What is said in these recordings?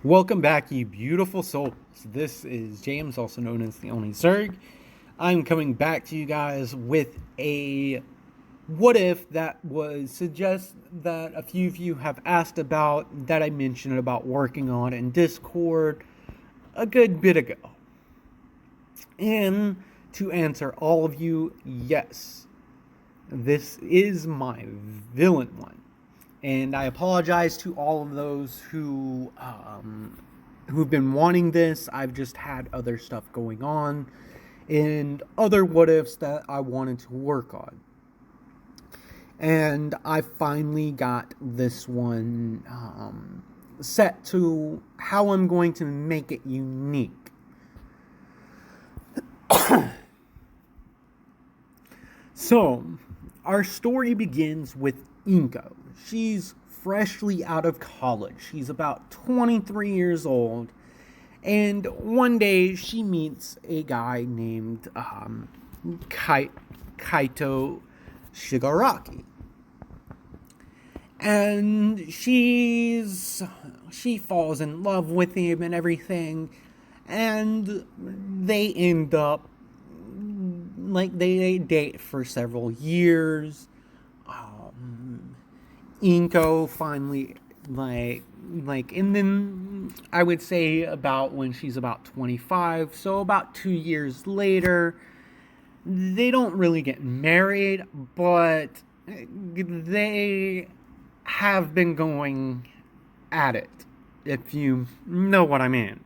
Welcome back, you beautiful souls. This is James, also known as the Only Zerg. I'm coming back to you guys with a what if that was suggest that a few of you have asked about, that I mentioned about working on in Discord a good bit ago. And to answer all of you, yes, this is my villain one. And I apologize to all of those who've been wanting this. I've just had other stuff going on and other what ifs that I wanted to work on. And I finally got this one set to how I'm going to make it unique. So, our story begins with Inko. She's freshly out of college. She's about 23 years old. And one day she meets a guy named Kaito Shigaraki. And she falls in love with him and everything. And they end up, they date for several years. Inko finally, and then I would say about when she's about 25, so about 2 years later, they don't really get married, but they have been going at it, if you know what I mean.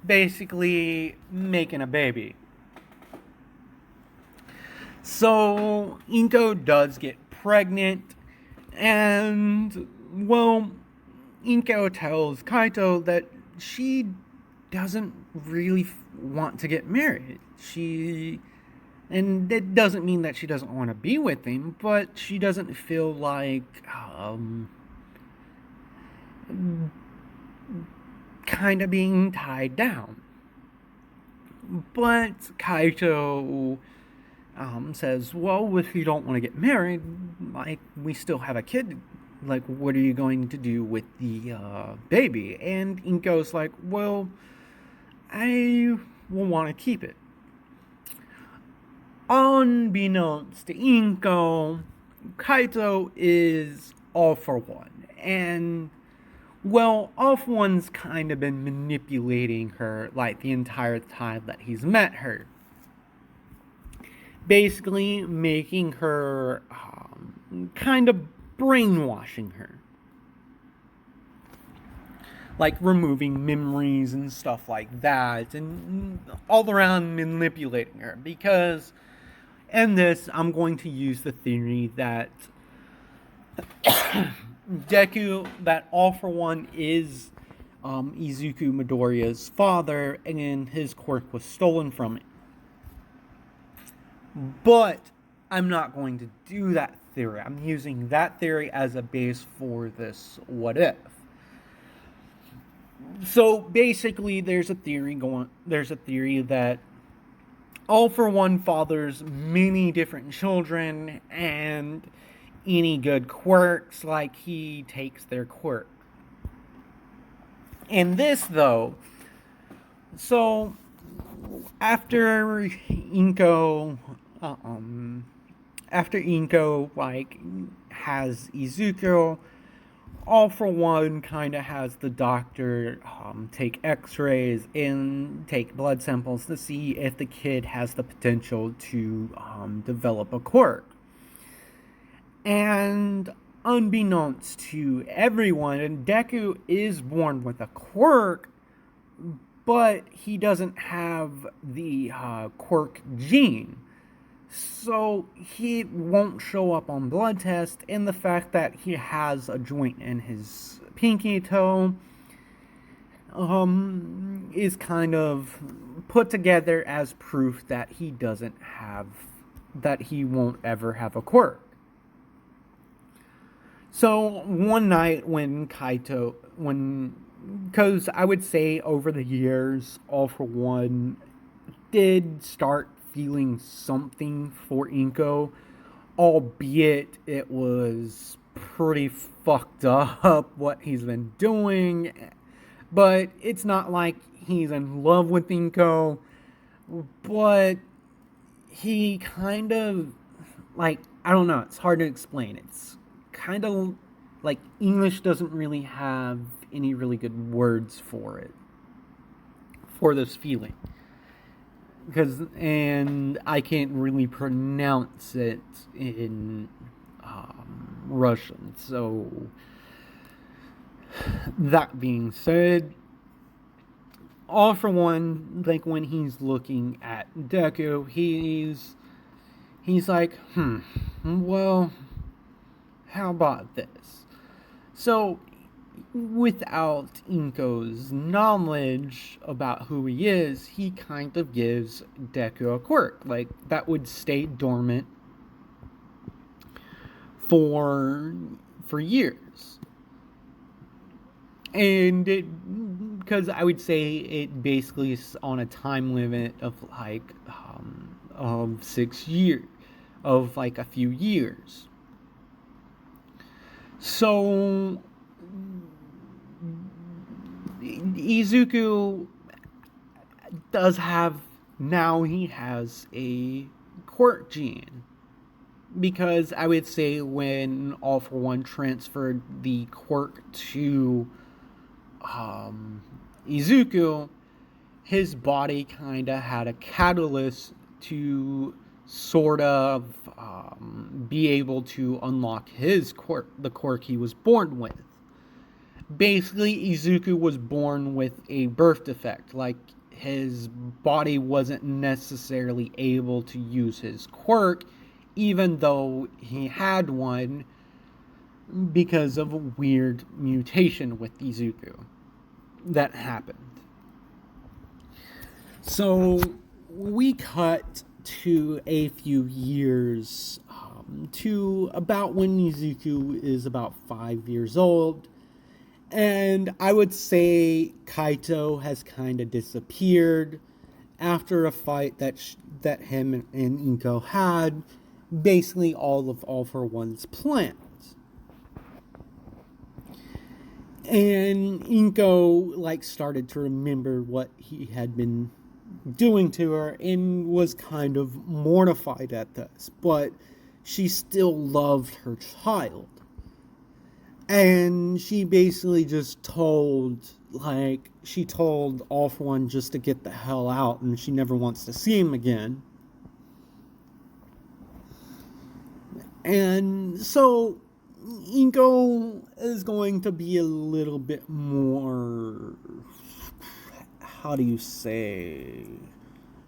Basically, making a baby. So, Inko does get pregnant, and, well, Inko tells Kaito that she doesn't really want to get married. And it doesn't mean that she doesn't want to be with him, but she doesn't feel like, kind of being tied down. But Kaito says, well, if you don't want to get married, we still have a kid. What are you going to do with the baby? And Inko's like, well, I will want to keep it. Unbeknownst to Inko, Kaito is all for one. And, well, all for one's kind of been manipulating her, the entire time that he's met her. Basically making her kind of brainwashing her, removing memories and stuff like that, and all around manipulating her. Because in this, I'm going to use the theory that Deku, that all for one is Izuku Midoriya's father, and his quirk was stolen from him. But I'm not going to do that theory. I'm using that theory as a base for this what if. So basically, there's a theory that all for one fathers many different children, and any good quirks, he takes their quirk. And this, though, so after Inko has Izuku, all for one kind of has the doctor take x-rays and take blood samples to see if the kid has the potential to develop a quirk. And unbeknownst to everyone, Deku is born with a quirk, but he doesn't have the quirk gene. So he won't show up on blood test, and the fact that he has a joint in his pinky toe is kind of put together as proof that he won't ever have a quirk. So one night because I would say over the years, all for one did start feeling something for Inko, albeit it was pretty fucked up what he's been doing. But it's not like he's in love with Inko, but he kind of, like, I don't know, it's hard to explain. It's kind of like English doesn't really have any really good words for it, for this feeling. And I can't really pronounce it in Russian. So, that being said, all for one, like when he's looking at Deku, he's like, well, how about this? So, without Inko's knowledge about who he is, he kind of gives Deku a quirk. Like, that would stay dormant for years. And because I would say it basically is on a time limit of like of 6 years, of like a few years. So Izuku does have, now he has a quirk gene. Because I would say when All For One transferred the quirk to Izuku, his body kind of had a catalyst to sort of be able to unlock his quirk, the quirk he was born with. Basically, Izuku was born with a birth defect, like his body wasn't necessarily able to use his quirk, even though he had one, because of a weird mutation with Izuku that happened. So we cut to a few years to about when Izuku is about 5 years old. And I would say Kaito has kind of disappeared after a fight that him and Inko had. Basically all of All For One's plans. And Inko like started to remember what he had been doing to her and was kind of mortified at this, but she still loved her child. And she basically just told All For One just to get the hell out, and she never wants to see him again. And so Inko is going to be a little bit more, how do you say,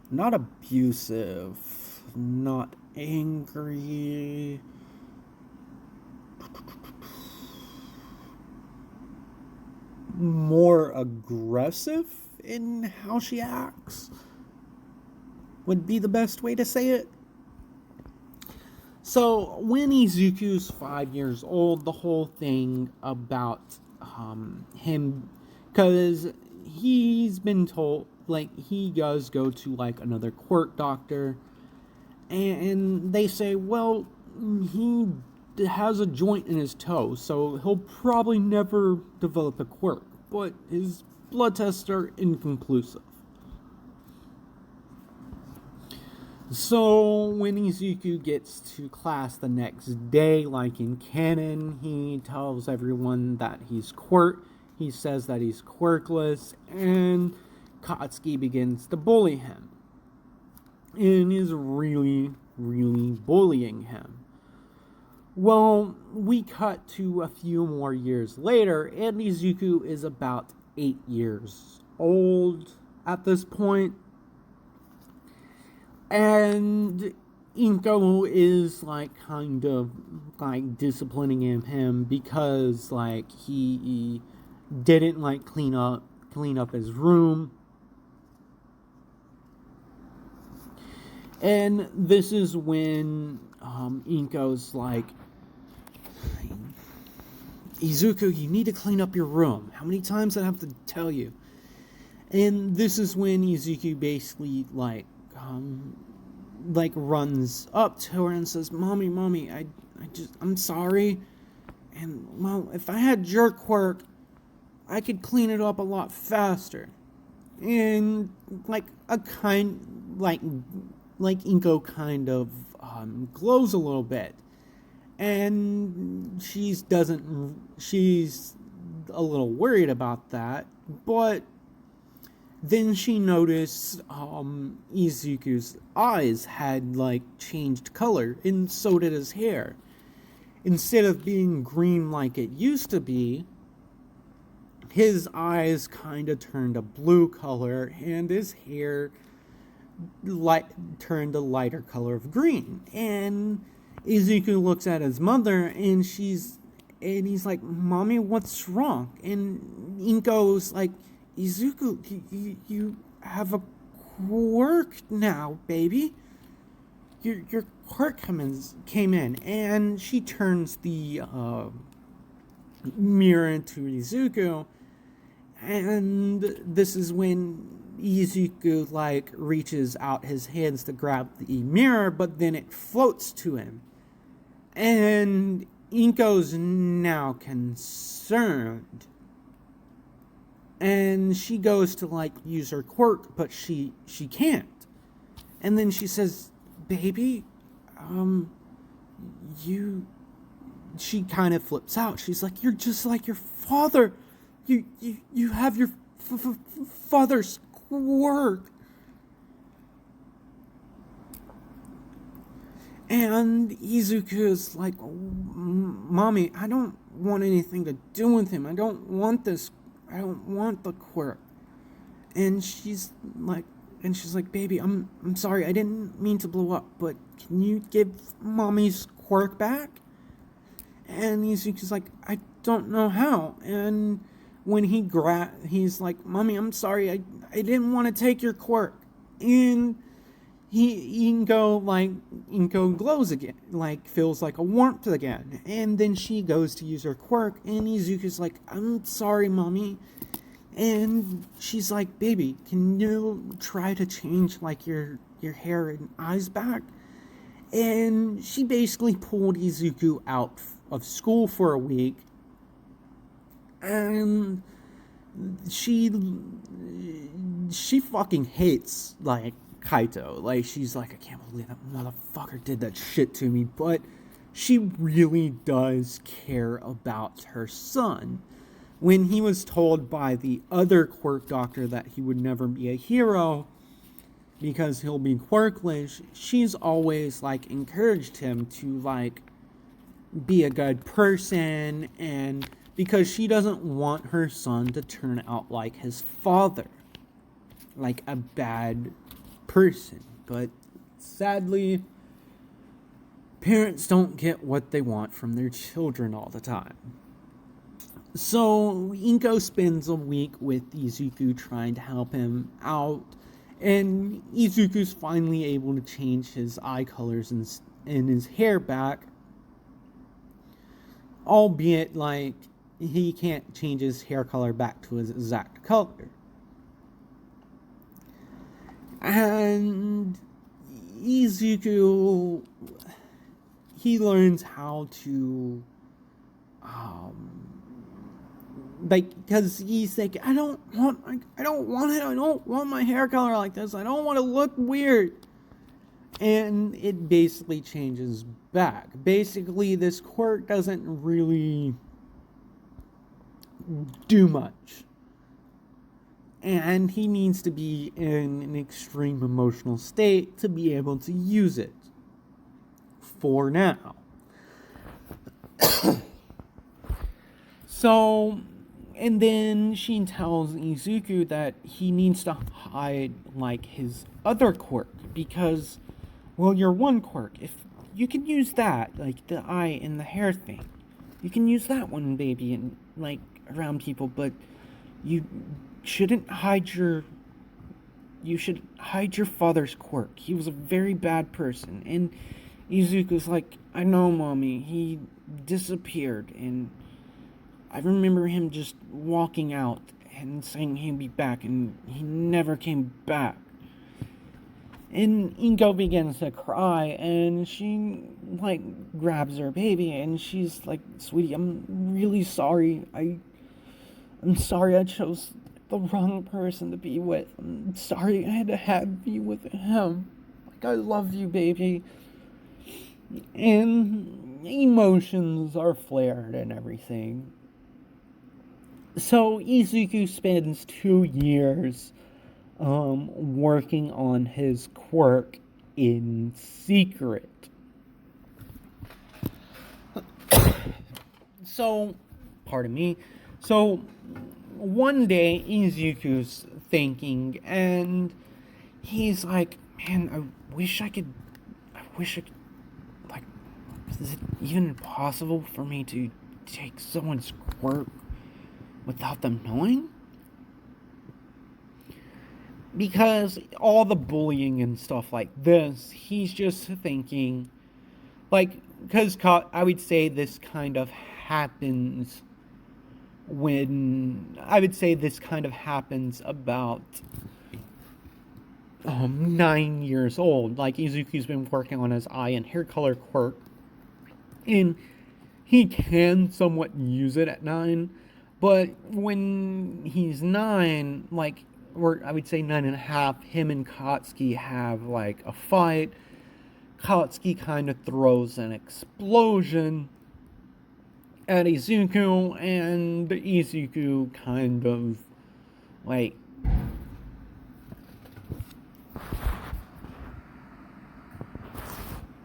not abusive, not angry, more aggressive in how she acts, would be the best way to say it. So when Izuku's 5 years old, the whole thing about him, because he's been told, like, he does go to like another quirk doctor, and they say, well, he has a joint in his toe, so he'll probably never develop a quirk, but his blood tests are inconclusive. So when Izuku gets to class the next day, like in canon, he tells everyone that he's he says that he's quirkless, and Katsuki begins to bully him. And is really, really bullying him. Well, we cut to a few more years later, and Izuku is about 8 years old at this point. And Inko is like kind of like disciplining him because like he didn't like clean up his room. And this is when Inko's like, Izuku, you need to clean up your room. How many times did I have to tell you? And this is when Izuku basically runs up to her and says, Mommy, I'm sorry. And, well, if I had your quirk, I could clean it up a lot faster. And like like Inko kind of glows a little bit, and she's a little worried about that, but then she noticed Izuku's eyes had like changed color, and so did his hair. Instead of being green like it used to be, his eyes kind of turned a blue color, and his hair turned a lighter color of green. And Izuku looks at his mother, and he's like, "Mommy, what's wrong?" And Inko's like, "Izuku, you have a quirk now, baby. Your quirk came in," and she turns the mirror into Izuku, and this is when Izuku like reaches out his hands to grab the mirror, but then it floats to him, and Inko's now concerned, and she goes to like use her quirk, but she can't, and then she says, "Baby, she kind of flips out. She's like, "You're just like your father. You have your father's quirk." And Izuku's like, "Mommy, I don't want anything to do with him. I don't want this. I don't want the quirk." And she's like, "Baby, I'm sorry. I didn't mean to blow up, but can you give Mommy's quirk back?" And Izuku's like, "I don't know how." And when he's like, "Mommy, I'm sorry. I didn't want to take your quirk." And Inko glows again, like feels like a warmth again. And then she goes to use her quirk, and Izuku's like, "I'm sorry, Mommy." And she's like, "Baby, can you try to change like your hair and eyes back?" And she basically pulled Izuku out of school for a week, and she fucking hates like Kaito. Like, she's like, "I can't believe that motherfucker did that shit to me," but she really does care about her son. When he was told by the other quirk doctor that he would never be a hero because he'll be quirkless, she's always like encouraged him to like be a good person, and because she doesn't want her son to turn out like his father, like a bad person. But sadly, parents don't get what they want from their children all the time. So Inko spends a week with Izuku trying to help him out, and Izuku's finally able to change his eye colors and his hair back, albeit like he can't change his hair color back to his exact color. And Izuku, he learns how to because he's like, I don't want my hair color like this. I don't want to look weird. And it basically changes back. Basically, this quirk doesn't really do much. And he needs to be in an extreme emotional state to be able to use it. For now. So, and then she tells Izuku that he needs to hide, like, his other quirk, because, well, your one quirk, if you can use that, like, the eye and the hair thing, you can use that one, baby, and, like, around people, but you should hide your father's quirk. He was a very bad person. And Izuku's like, I know, Mommy, he disappeared, and I remember him just walking out and saying he'd be back, and he never came back. And Inko begins to cry, and she, like, grabs her baby, and she's like, Sweetie, I'm really sorry. I'm I'm sorry I chose the wrong person to be with. I'm sorry I had to have you with him. Like, I love you, baby. And emotions are flared and everything. So Izuku spends 2 years working on his quirk in secret. So, pardon me. So, one day Izuku's thinking, and he's like, "Man, I wish I could. Like, is it even possible for me to take someone's quirk without them knowing?" Because all the bullying and stuff like this, he's just thinking, like, because I would say this kind of happens about 9 years old. Like, Izuku's been working on his eye and hair color quirk, and he can somewhat use it at 9, but when he's 9, like, or I would say 9.5, him and Katsuki have like a fight. Katsuki kind of throws an explosion at Izuku, and Izuku kind of like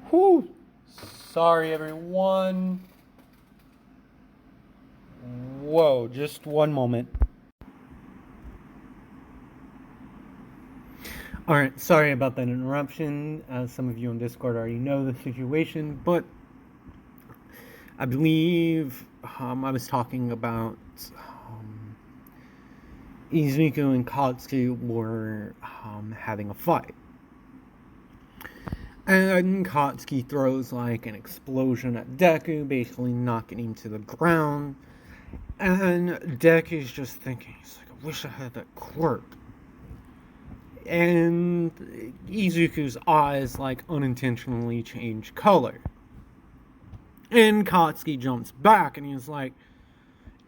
whew. Sorry everyone. Whoa, just one moment. Alright, sorry about that interruption. Some of you on Discord already know the situation, but I believe I was talking about Izuku and Katsuki were having a fight. And Katsuki throws like an explosion at Deku, basically knocking him to the ground. And Deku's just thinking, he's like, I wish I had that quirk. And Izuku's eyes like unintentionally change color. And Katsuki jumps back and he's like,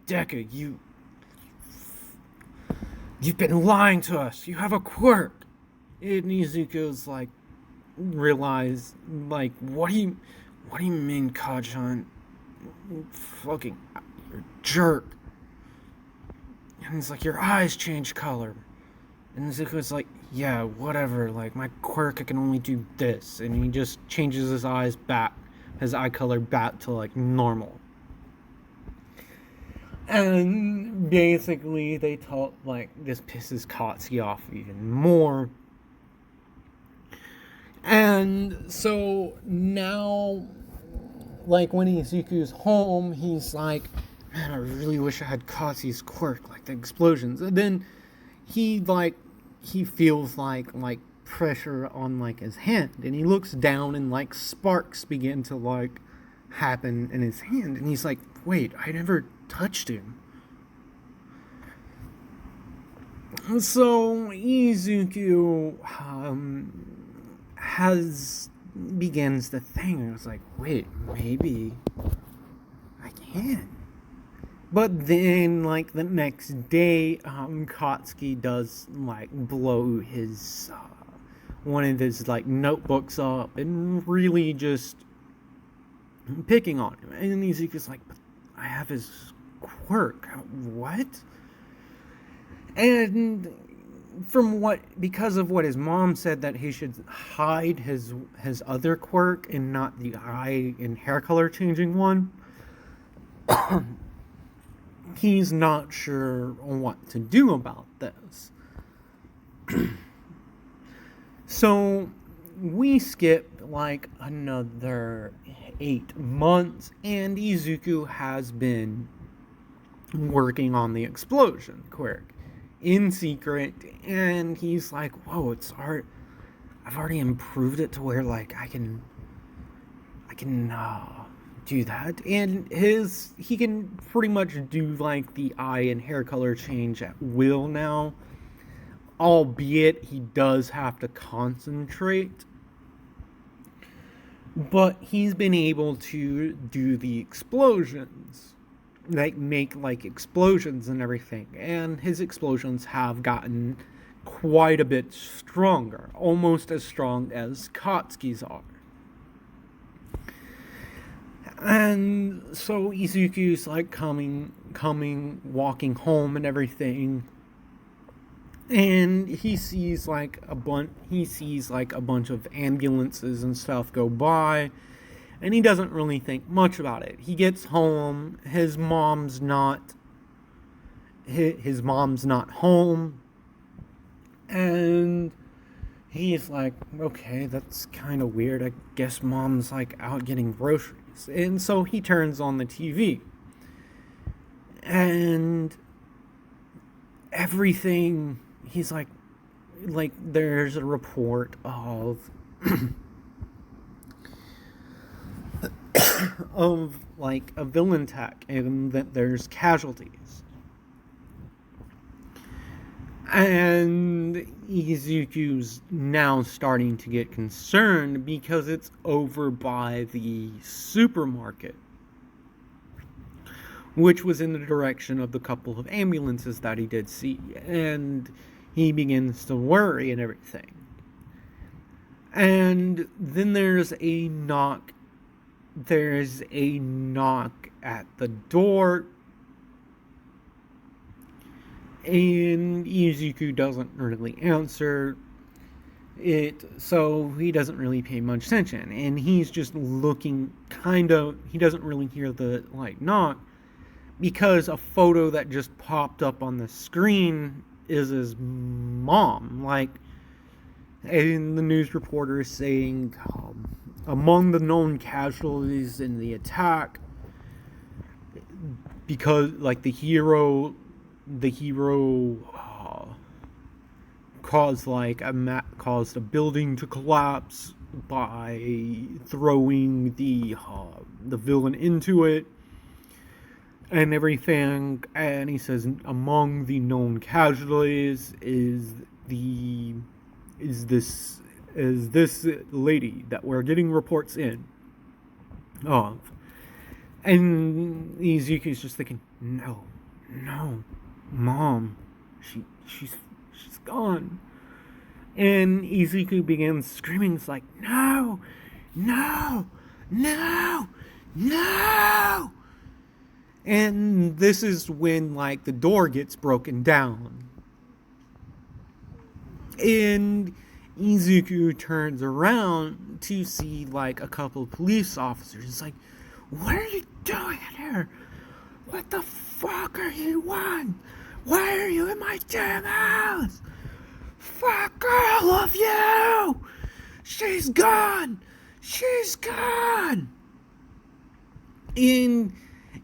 Deku, you've been lying to us. You have a quirk. And Izuku's like, realize, like, what do you mean, Kajan? Fucking, you're a jerk. And he's like, your eyes change color. And Izuku's like, yeah, whatever, like, my quirk, I can only do this. And he just changes his eyes back, his eye color back to, like, normal. And basically, they talk, like, this pisses Katsuki off even more. And so now, like, when Izuku's home, he's like, man, I really wish I had Katsuki's quirk, like the explosions. And then he feels like pressure on like his hand, and he looks down and like sparks begin to like happen in his hand, and he's like, wait, I never touched him. So Izuku begins to think, and I was like, wait, maybe I can. But then, like, the next day, Katsuki does, like, blow his, one of his, like, notebooks up and really just picking on him. And Izuku's like, but I have his quirk. What? And because of what his mom said, that he should hide his other quirk and not the eye and hair color changing one, he's not sure what to do about this. So we skip like another 8 months, and Izuku has been working on the explosion quirk in secret, and he's like, whoa, it's art. I've already improved it to where like I can do that, and he can pretty much do like the eye and hair color change at will now, albeit he does have to concentrate, but he's been able to do the explosions. like make like explosions and everything, and his explosions have gotten quite a bit stronger, almost as strong as Katsuki's are. And so Izuku's like walking home and everything, and he sees like a bunch of ambulances and stuff go by, and he doesn't really think much about it. He gets home, his mom's not home, and he's like, okay, that's kind of weird. I guess mom's like out getting groceries. And so he turns on the TV, and everything, he's like there's a report of of like a villain attack, and that there's casualties. And Izuku's now starting to get concerned because it's over by the supermarket, which was in the direction of the couple of ambulances that he did see. And he begins to worry and everything. And then there's a knock. There's a knock at the door, and Izuku doesn't really answer it, so he doesn't really pay much attention, and he's just looking he doesn't really hear the knock, because a photo that just popped up on the screen is his mom. And the news reporter is saying, among the known casualties in the attack, because the hero caused a building to collapse by throwing the villain into it and everything. And he says among the known casualties is this lady that we're getting reports in of. And Izuku's just thinking, no, Mom, she's gone. And Izuku begins screaming. It's like, no. And this is when the door gets broken down, and Izuku turns around to see a couple of police officers. It's like, what are you doing in here? What the fuck are you on? Why are you in my damn house? Fuck all of you! She's gone! And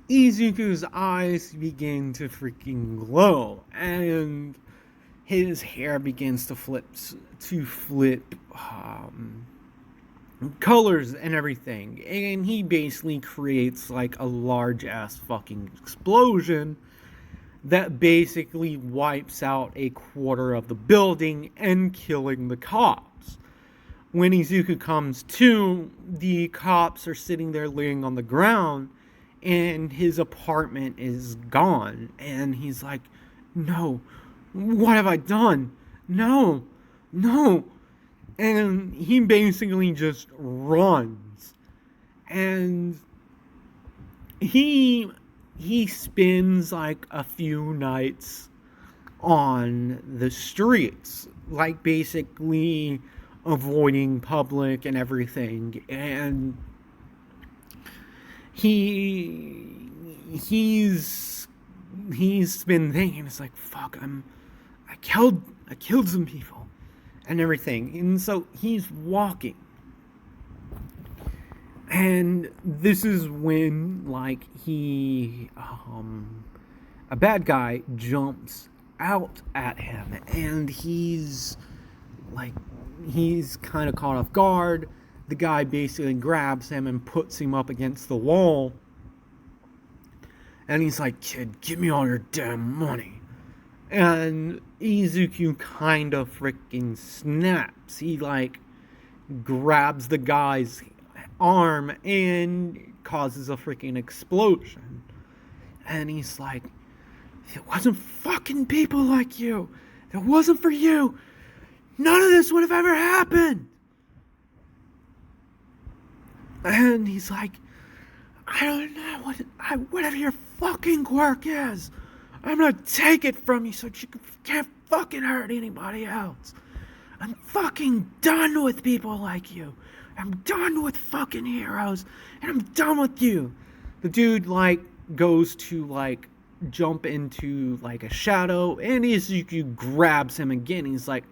Izuku's eyes begin to freaking glow, and his hair begins to flip colors and everything, and he basically creates a large ass fucking explosion that basically wipes out a quarter of the building and killing the cops. When Izuku comes to, the cops are sitting there laying on the ground, and his apartment is gone, and he's like, no, what have I done? No. And he basically just runs. And he spends a few nights on the streets, basically avoiding public and everything. And he's been thinking, it's like, fuck, I killed some people and everything. And so he's walking, and this is when a bad guy jumps out at him, and he's kind of caught off guard. The guy basically grabs him and puts him up against the wall, and he's like, kid, give me all your damn money. And Izuku kind of freaking snaps. He grabs the guy's arm and causes a freaking explosion. And he's like, if it wasn't fucking people like you, if it wasn't for you, none of this would have ever happened. And he's like, I don't know whatever your fucking quirk is, I'm gonna take it from you so you can't fucking hurt anybody else. I'm fucking done with people like you. I'm done with fucking heroes, and I'm done with you. The dude, like, goes to, like, jump into, like, a shadow, and Izuku grabs him again. He's like,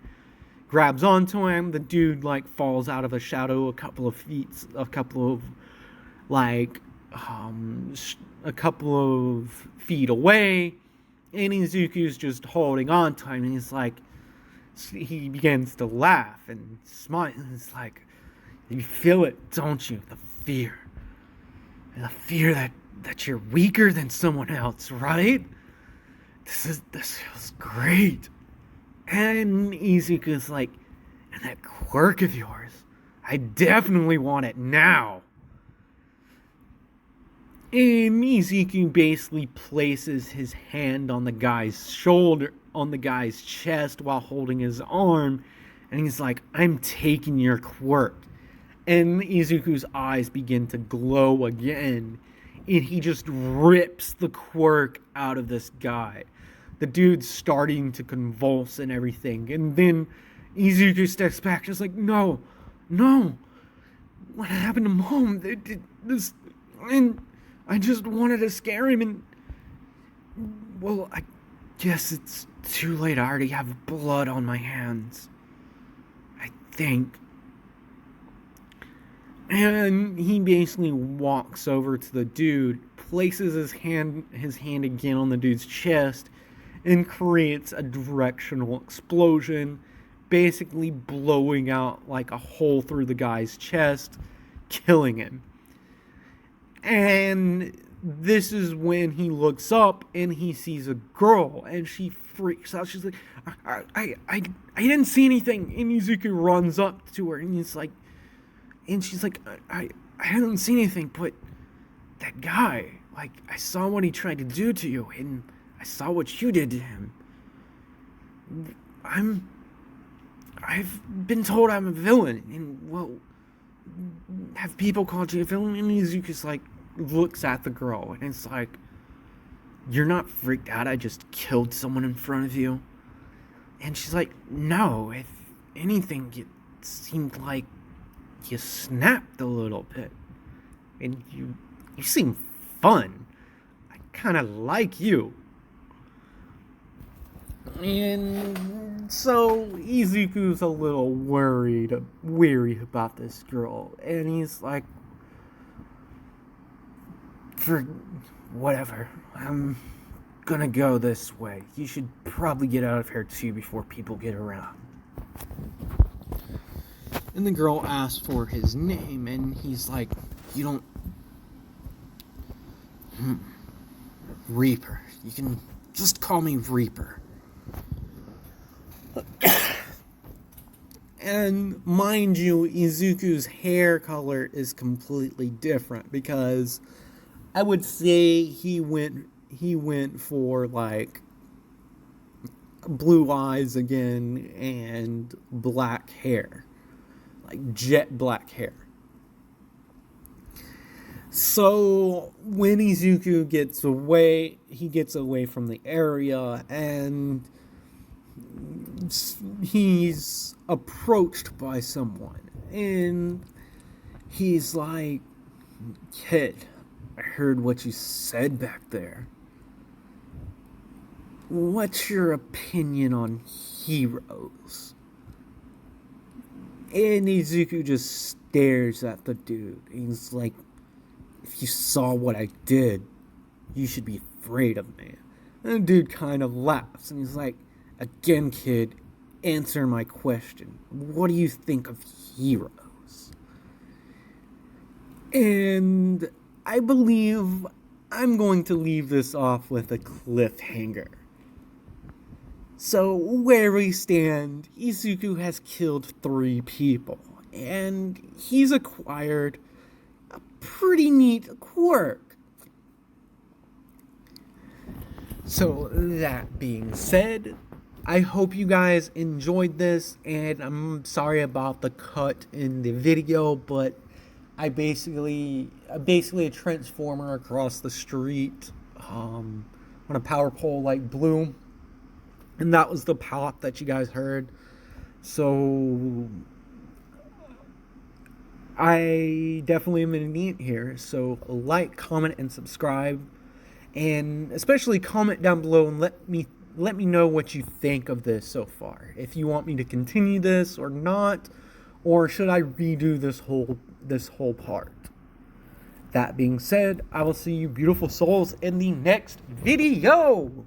grabs onto him. The dude, like, falls out of a shadow a couple of feet away, and Izuku's just holding on to him, and he's like, he begins to laugh and smile, and it's like, you feel it, don't you? The fear that you're weaker than someone else, right? This feels great. And Izuku's like, and that quirk of yours, I definitely want it now. And Izuku basically places his hand on the guy's shoulder, on the guy's chest while holding his arm, and he's like, I'm taking your quirk. And Izuku's eyes begin to glow again, and he just rips the quirk out of this guy. The dude's starting to convulse and everything, and then Izuku steps back, just like, no, what happened to Mom? And I just wanted to scare him, and, well, I guess it's too late. I already have blood on my hands, I think. And he basically walks over to the dude, places his hand again on the dude's chest, and creates a directional explosion, basically blowing out like a hole through the guy's chest, killing him. And this is when he looks up and he sees a girl, and she freaks out. She's like, I didn't see anything. And Izuku runs up to her, and he's like, and she's like, I didn't see anything, but that guy, like, I saw what he tried to do to you, and I saw what you did to him. I've been told I'm a villain, and, well, have people called you a villain? And Izuku's like, looks at the girl, and it's like, you're not freaked out, I just killed someone in front of you? And she's like, no, if anything, it seemed like you snapped a little bit, and you seem fun. I kind of like you. And so Izuku's a little weary about this girl, and he's like, for whatever, I'm gonna go this way. You should probably get out of here too before people get around. And the girl asks for his name, and he's like, you don't... Reaper. You can just call me Reaper. And mind you, Izuku's hair color is completely different, because I would say he went for, like, blue eyes again and black hair. Like jet black hair. So when Izuku gets away, he gets away from the area, and he's approached by someone, and he's like, kid, I heard what you said back there. What's your opinion on heroes? And Izuku just stares at the dude. He's like, if you saw what I did, you should be afraid of me. And the dude kind of laughs, and he's like, again, kid, answer my question. What do you think of heroes? And I believe I'm going to leave this off with a cliffhanger. So, where we stand, Izuku has killed 3 people, and he's acquired a pretty neat quirk. So that being said, I hope you guys enjoyed this, and I'm sorry about the cut in the video, but I basically a transformer across the street when a power pole like blew, and that was the pop that you guys heard. So I definitely am in need here. So like, comment, and subscribe, and especially comment down below and let me know what you think of this so far. If you want me to continue this or not, or should I redo this whole part. That being said, I will see you beautiful souls in the next video.